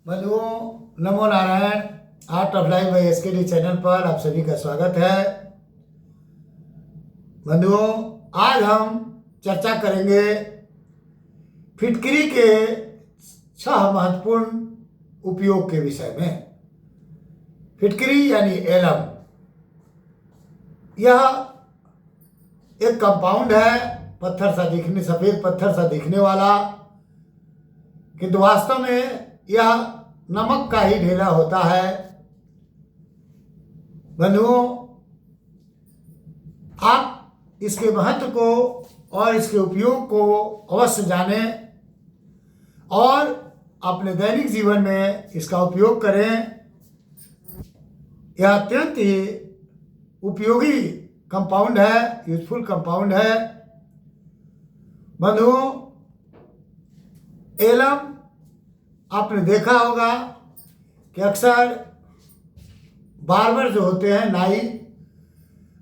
बंधुओं, नमो नारायण। Art of life by SKD channel पर आप सभी का स्वागत है। बंधुओं, आज हम चर्चा करेंगे फिटकरी के 6 महत्वपूर्ण उपयोग के विषय में। फिटकरी यानी एलम, यह एक कंपाउंड है, पत्थर सा दिखने, सफेद पत्थर सा दिखने वाला, किंतु वास्तव में यह नमक का ही ढेला होता है। बंधुओं, आप इसके महत्व को और इसके उपयोग को अवश्य जानें और अपने दैनिक जीवन में इसका उपयोग करें। यह अत्यंत ही उपयोगी कंपाउंड है, यूजफुल कंपाउंड है। बंधुओं, एलम आपने देखा होगा कि अक्सर बार्बर जो होते हैं, नाई,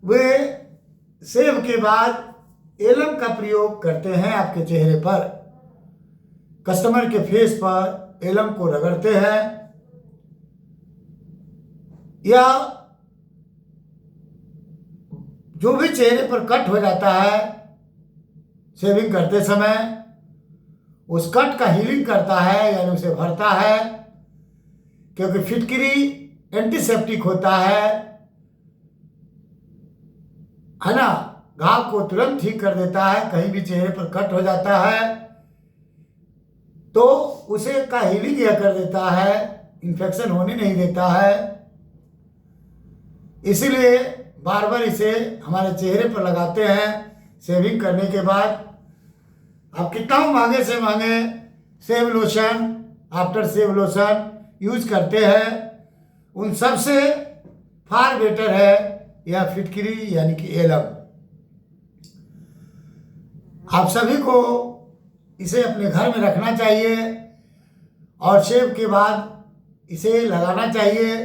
वे शेव के बाद एलम का प्रयोग करते हैं आपके चेहरे पर, कस्टमर के फेस पर एलम को रगड़ते हैं। या जो भी चेहरे पर कट हो जाता है शेविंग करते समय, उस कट का हीलिंग करता है, यानी उसे भरता है, क्योंकि फिटकरी एंटीसेप्टिक होता है ना। घाव को तुरंत ठीक कर देता है। कहीं भी चेहरे पर कट हो जाता है तो उसे का हीलिंग यह कर देता है, इन्फेक्शन होने नहीं देता है। इसीलिए बार बार इसे हमारे चेहरे पर लगाते हैं शेविंग करने के बाद। आप कितना महंगे से महंगे shave lotion, after shave lotion use करते हैं, उन सब से फार बेटर है यह फिटकरी यानी कि एलम। आप सभी को इसे अपने घर में रखना चाहिए और शेव के बाद इसे लगाना चाहिए।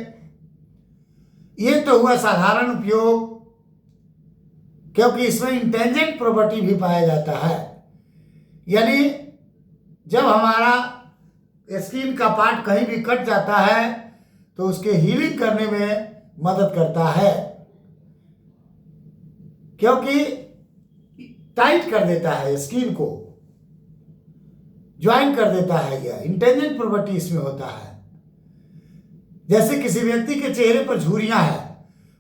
ये तो हुआ साधारण उपयोग, क्योंकि इसमें इंटेंजेंट प्रॉपर्टी भी पाया जाता है, यानी जब हमारा स्किन का पार्ट कहीं भी कट जाता है तो उसके हीलिंग करने में मदद करता है, क्योंकि टाइट कर देता है स्किन को, ज्वाइन कर देता है। यह इंटेंजेंट प्रॉपर्टी इसमें होता है। जैसे किसी व्यक्ति के चेहरे पर झुर्रियां है,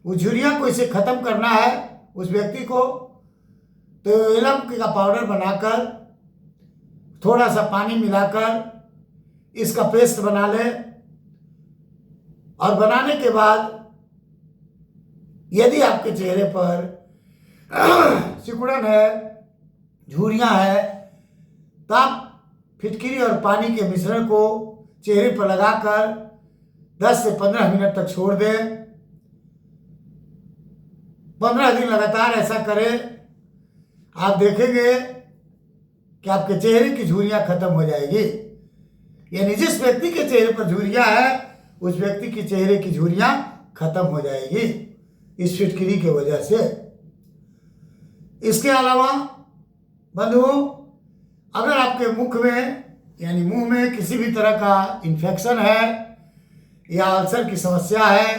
उस झुर्रियां को इसे खत्म करना है उस व्यक्ति को, तो एलम का पाउडर बनाकर थोड़ा सा पानी मिलाकर इसका पेस्ट बना ले, और बनाने के बाद यदि आपके चेहरे पर सिकुड़न है, झुर्रियां है, तो आप फिटकरी और पानी के मिश्रण को चेहरे पर लगाकर 10 से 15 मिनट तक छोड़ दें। 15 दिन लगातार ऐसा करें, आप देखेंगे कि आपके चेहरे की झुर्रियां खत्म हो जाएगी। यानी जिस व्यक्ति के चेहरे पर झुर्रियां है, उस व्यक्ति के चेहरे की झुर्रियां खत्म हो जाएगी इस फिटकरी की वजह से। इसके अलावा बंधुओं, अगर आपके मुख में यानी मुंह में किसी भी तरह का इन्फेक्शन है या अल्सर की समस्या है,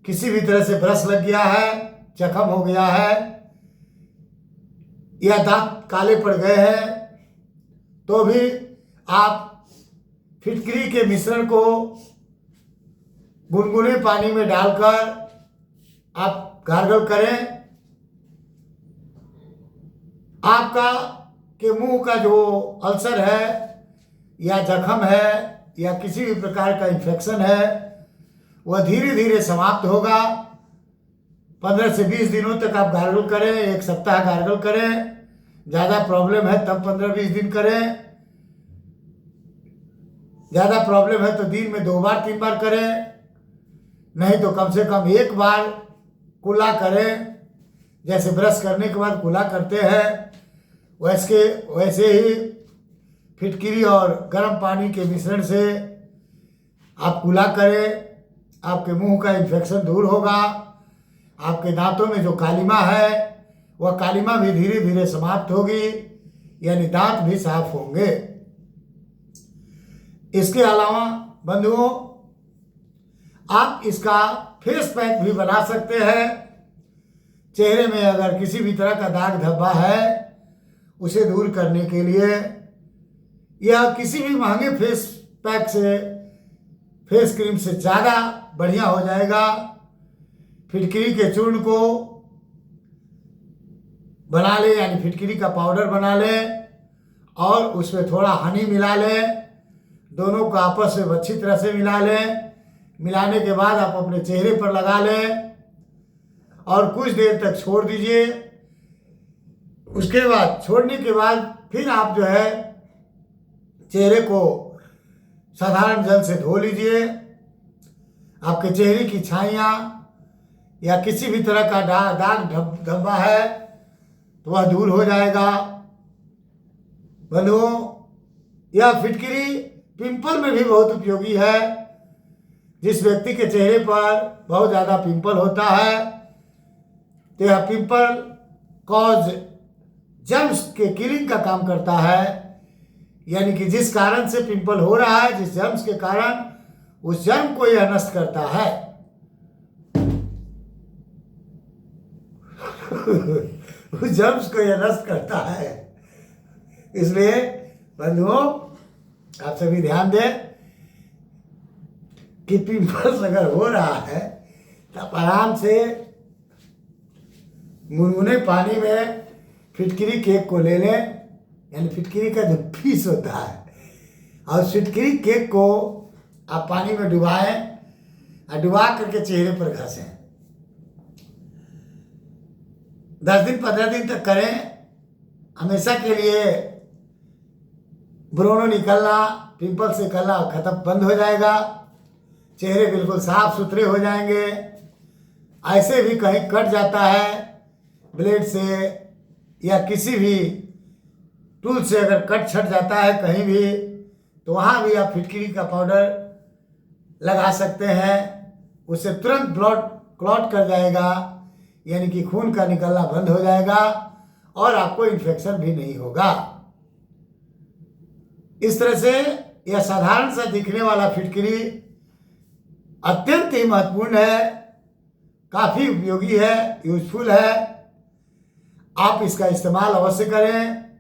किसी भी तरह से ब्रश लग गया है, जख्म हो गया है, या दांत काले पड़ गए हैं, तो भी आप फिटकरी के मिश्रण को गुनगुने पानी में डालकर आप गार्गल करें। आपका के मुंह का जो अल्सर है या जख्म है या किसी भी प्रकार का इन्फेक्शन है, वह धीरे धीरे समाप्त होगा। 15 से 20 दिनों तक आप गार्गल करें, 1 सप्ताह गार्गल करें। ज़्यादा प्रॉब्लम है तब 15-20 दिन करें, ज़्यादा प्रॉब्लम है तो दिन में 2 बार 3 बार करें, नहीं तो कम से कम 1 बार कुल्ला करें। जैसे ब्रश करने के बाद कुल्ला करते हैं, वैसे ही फिटकरी और गर्म पानी के मिश्रण से आप कुल्ला करें। आपके मुंह का इन्फेक्शन दूर होगा। आपके दांतों में जो कालिमा है, वह कालिमा भी धीरे धीरे समाप्त होगी, यानी दांत भी साफ होंगे। इसके अलावा बंधुओं, आप इसका फेस पैक भी बना सकते हैं। चेहरे में अगर किसी भी तरह का दाग धब्बा है उसे दूर करने के लिए, या किसी भी महंगे फेस पैक से, फेस क्रीम से ज़्यादा बढ़िया हो जाएगा। फिटकरी के चूर्ण को बना ले, यानी फिटकरी का पाउडर बना ले और उसमें थोड़ा हनी मिला ले, दोनों को आपस में अच्छी तरह से मिला लें। मिलाने के बाद आप अपने चेहरे पर लगा लें और कुछ देर तक छोड़ दीजिए। उसके बाद छोड़ने के बाद फिर आप जो है चेहरे को साधारण जल से धो लीजिए। आपके चेहरे की छाइयाँ या किसी भी तरह का दाग धब्बा है तो वह दूर हो जाएगा। बंधुओं, यह फिटकरी पिंपल में भी बहुत उपयोगी है। जिस व्यक्ति के चेहरे पर बहुत ज़्यादा पिंपल होता है तो यह पिंपल कॉज जर्म्स के किलिंग का काम करता है। यानी कि जिस कारण से पिंपल हो रहा है, जिस जर्म्स के कारण, उस जर्म को यह नष्ट करता है। उस जर्म्स को यह नष्ट करता है। इसलिए बंधुओं, आप सभी ध्यान दें कि पिंपल्स अगर हो रहा है तब आराम से गुनगुने पानी में फिटकरी केक को ले लें, यानी फिटकरी का जो पीस होता है, और फिटकरी केक को आप पानी में डुबाएं और डुबा करके चेहरे पर घसें। 10 दिन 15 दिन तक करें। हमेशा के लिए ब्रोनो निकलना, पिंपल से निकलना खत्म, बंद हो जाएगा। चेहरे बिल्कुल साफ सुथरे हो जाएंगे। ऐसे भी कहीं कट जाता है ब्लेड से या किसी भी टूल से, अगर कट छट जाता है कहीं भी, तो वहाँ भी आप फिटकरी का पाउडर लगा सकते हैं। उससे तुरंत ब्लड क्लॉट कर जाएगा, यानी कि खून का निकलना बंद हो जाएगा और आपको इन्फेक्शन भी नहीं होगा। इस तरह से यह साधारण सा दिखने वाला फिटकरी अत्यंत ही महत्वपूर्ण है, काफ़ी उपयोगी है, यूजफुल है। आप इसका इस्तेमाल अवश्य करें।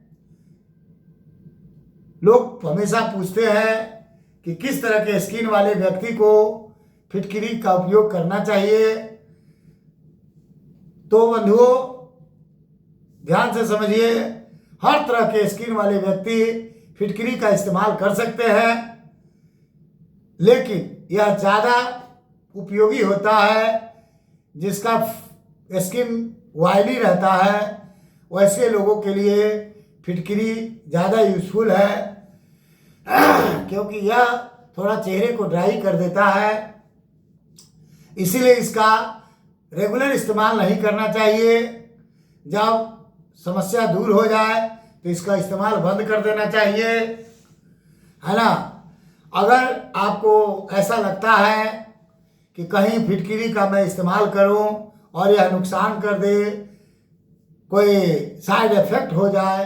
लोग हमेशा पूछते हैं कि किस तरह के स्किन वाले व्यक्ति को फिटकरी का उपयोग करना चाहिए। तो बंधुओं, ध्यान से समझिए, हर तरह के स्किन वाले व्यक्ति फिटकरी का इस्तेमाल कर सकते हैं, लेकिन यह ज़्यादा उपयोगी होता है जिसका स्किन ऑयली रहता है। वैसे लोगों के लिए फिटकरी ज़्यादा यूजफुल है, क्योंकि यह थोड़ा चेहरे को ड्राई कर देता है। इसीलिए इसका रेगुलर इस्तेमाल नहीं करना चाहिए। जब समस्या दूर हो जाए तो इसका इस्तेमाल बंद कर देना चाहिए, है ना। अगर आपको ऐसा लगता है कि कहीं फिटकरी का मैं इस्तेमाल करूं और यह नुकसान कर दे, कोई साइड इफेक्ट हो जाए,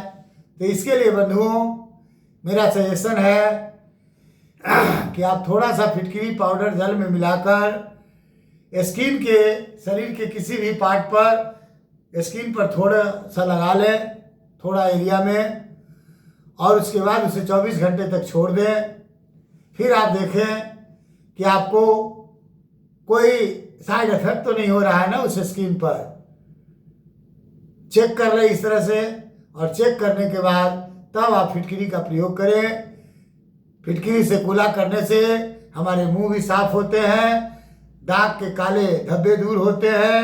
तो इसके लिए बंधुओं मेरा सजेशन है कि आप थोड़ा सा फिटकरी पाउडर जल में मिलाकर स्किन के, शरीर के किसी भी पार्ट पर, स्किन पर थोड़ा सा लगा लें, थोड़ा एरिया में, और उसके बाद उसे 24 घंटे तक छोड़ दें। फिर आप देखें कि आपको कोई साइड इफेक्ट तो नहीं हो रहा है ना उस स्किन पर। चेक कर लें इस तरह से, और चेक करने के बाद तब आप फिटकरी का प्रयोग करें। फिटकरी से कुला करने से हमारे मुंह भी साफ होते हैं, दाग के काले धब्बे दूर होते हैं,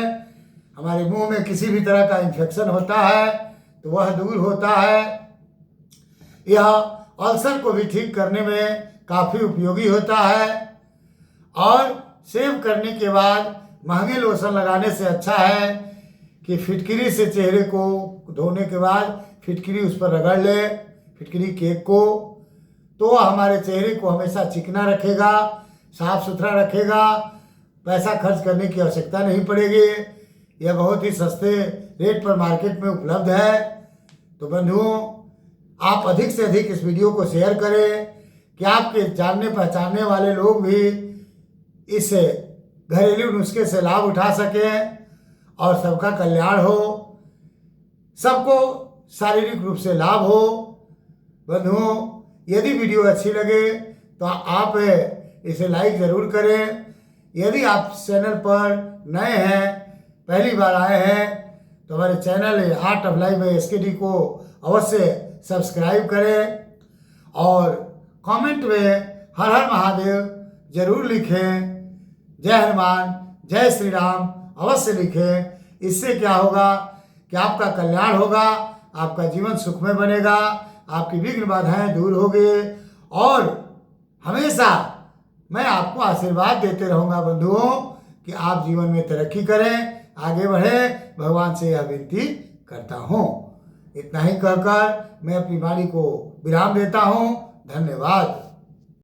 हमारे मुंह में किसी भी तरह का इन्फेक्शन होता है तो वह दूर होता है। यह अल्सर को भी ठीक करने में काफ़ी उपयोगी होता है, और सेव करने के बाद महंगे लोशन लगाने से अच्छा है कि फिटकरी से चेहरे को धोने के बाद फिटकरी उस पर रगड़ ले, फिटकरी केक को, तो हमारे चेहरे को हमेशा चिकना रखेगा, साफ सुथरा रखेगा। पैसा खर्च करने की आवश्यकता नहीं पड़ेगी। यह बहुत ही सस्ते रेट पर मार्केट में उपलब्ध है। तो बंधुओं, आप अधिक से अधिक इस वीडियो को शेयर करें कि आपके जानने पहचानने वाले लोग भी इस घरेलू नुस्खे से लाभ उठा सकें और सबका कल्याण हो, सबको शारीरिक रूप से लाभ हो। बंधुओं, यदि वीडियो अच्छी लगे तो आप इसे लाइक ज़रूर करें। यदि आप चैनल पर नए हैं, पहली बार आए हैं, तो हमारे channel art of life by SKD को अवश्य सब्सक्राइब करें और कमेंट में हर हर महादेव जरूर लिखें। जय हनुमान, जय श्री राम अवश्य लिखें। इससे क्या होगा कि आपका कल्याण होगा, आपका जीवन सुखमय बनेगा, आपकी विघ्न बाधाएं दूर होंगी और हमेशा मैं आपको आशीर्वाद देते रहूँगा बंधुओं कि आप जीवन में तरक्की करें, आगे बढ़ें। भगवान से यह विनती करता हूँ। इतना ही कहकर मैं अपनी वाणी को विराम देता हूँ। धन्यवाद।